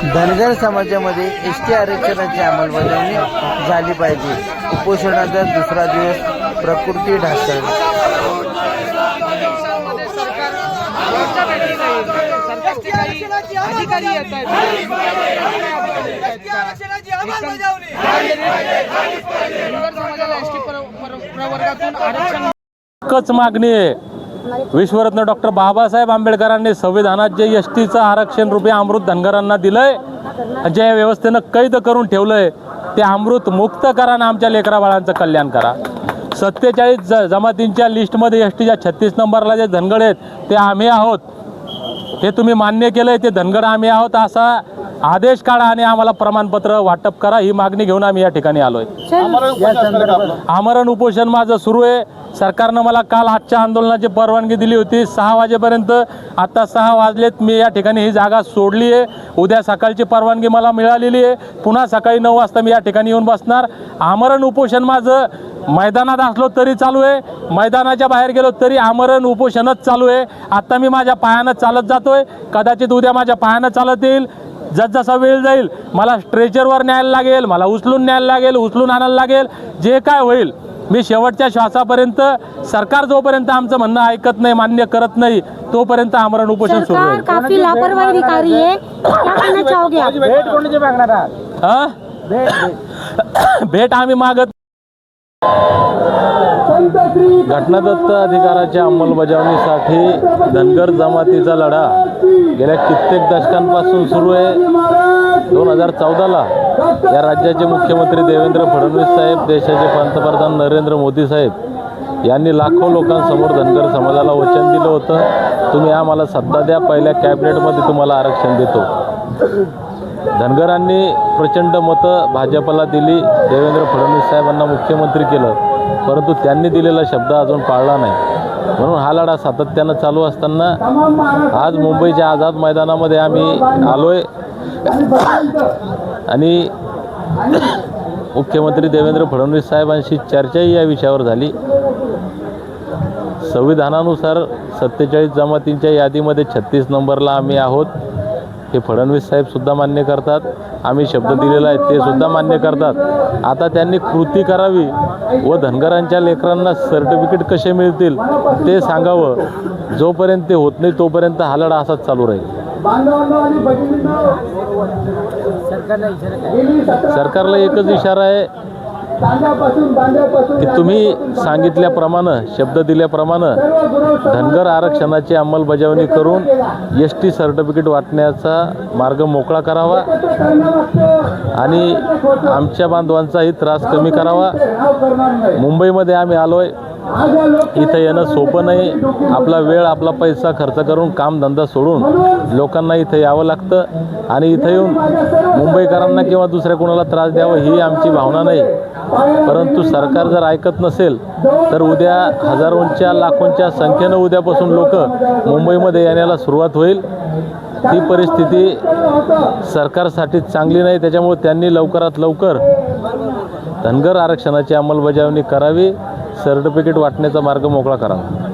धनगर समाजामध्ये एसटी आरक्षणाची अंमलबजावणी झाली पाहिजे। उपोषणाचा दुसरा दिवस प्रकृती ढासळली। एकच मागणी आहे, विश्वरत्न डॉक्टर बाबासाहेब आंबेडकरांनी संविधानात जे एसटीचं आरक्षण रूपी अमृत धनगरांना दिलंय, ज्या व्यवस्थेनं कैद करून ठेवलंय, ते अमृत मुक्त करा आणि आमच्या लेकरा बाळांचं कल्याण करा। 47 जमातींच्या लिस्टमध्ये एसटीच्या 36 नंबरला जे धनगर आहेत ते आम्ही आहोत, हे तुम्ही मान्य केलंय, ते धनगर आम्ही आहोत असा आदेश काढा आणि आम्हाला प्रमाणपत्र वाटप करा, ही मागणी घेऊन आम्ही या ठिकाणी आलोय। आमरण उपोषण माझं सुरू आहे। सरकारनं मला काल आजच्या आंदोलनाची परवानगी दिली होती 6 वाजेपर्यंत, आता 6 वाजलेत, मी या ठिकाणी ही जागा सोडली आहे। उद्या सकाळची परवानगी मला मिळालेली आहे, पुन्हा सकाळी 9 वाजता मी या ठिकाणी येऊन बसणार। आमरण उपोषण माझं मैदानात असलो तरी चालू आहे, मैदानाच्या बाहेर गेलो तरी आमरण उपोषणच चालू आहे। आता मी माझ्या पायानं चालत जातोय, कदाचित उद्या माझ्या पायानं चालत येईल। जसा वेळ जाईल मला स्ट्रेचरवर न्यायला लागेल, मला उचलून न्यायला लागेल, उचलून आणायला लागेल, जे काय होईल मी शेवटच्या श्वासापर्यंत, सरकार जोपर्यंत आमचं म्हणणं ऐकत नाही, मान्य करत नाही, तोपर्यंत आमरण उपोषण सुरू आहे। काफी लापरवाही दिखाई है, क्या कहना चाहोगे आप? भेट कोणाची मागणार आहात? भेट आम्ही मागत। घटनादत्त अधिकाराच्या अंमलबजावणीसाठी धनगर जमातीचा लढा गेल्या कित्येक दशकांपासून सुरू आहे। 2014ला या राज्याचे मुख्यमंत्री देवेंद्र फडणवीस साहेब, देशाचे पंतप्रधान नरेंद्र मोदी साहेब यांनी लाखो लोकांसमोर धनगर समाजाला वचन दिलं होतं, तुम्ही आम्हाला सत्ता द्या, पहिल्या कॅबिनेटमध्ये तुम्हाला आरक्षण देतो। धनगरांनी प्रचंड मतं भाजपला दिली, देवेंद्र फडणवीस साहेबांना मुख्यमंत्री केलं, परंतु त्यांनी दिलेला शब्द अजून पाळला नाही। म्हणून हा लढा सातत्यानं चालू असताना आज मुंबईच्या आझाद मैदानामध्ये आम्ही आलोय आणि मुख्यमंत्री देवेंद्र फडणवीस साहेबांशी चर्चाही या विषयावर झाली। संविधानानुसार 47 जमातींच्या यादीमध्ये 36 नंबरला आम्ही आहोत, हे फडणवीस साहेब सुद्धा मान्य करतात, आम्ही शब्द दिलेला आहे ते सुद्धा मान्य करतात। आता त्यांनी कृती करावी व धनगरांच्या लेकरांना सर्टिफिकेट कसे मिळतील ते सांगावं। जोपर्यंत ते होत नाही तोपर्यंत हा लढा असाच चालू राहील। सरकारला एकच इशारा आहे की तुम्ही सांगितल्याप्रमाणे, शब्द दिल्याप्रमाणे धनगर आरक्षणाची अंमलबजावणी करून एसटी सर्टिफिकेट वाटण्याचा मार्ग मोकळा करावा आणि आमच्या बांधवांचाही त्रास कमी करावा। मुंबईमध्ये आम्ही आलोय, इथं येणं सोपं नाही, आपला वेळ, आपला पैसा खर्च करून कामधंदा सोडून लोकांना इथं यावं लागतं आणि इथं येऊन मुंबईकरांना किंवा दुसऱ्या कोणाला त्रास द्यावा ही आमची भावना नाही। परंतु सरकार जर ऐकत नसेल तर उद्या हजारोंच्या लाखोंच्या संख्येनं उद्यापासून लोक मुंबईमध्ये येण्याला सुरुवात होईल। ती परिस्थिती सरकारसाठी चांगली नाही, त्याच्यामुळे त्यांनी लवकरात लवकर धनगर आरक्षणाची अंमलबजावणी करावी, सर्टिफिकेट वाटण्याचा मार्ग मोकळा करावा।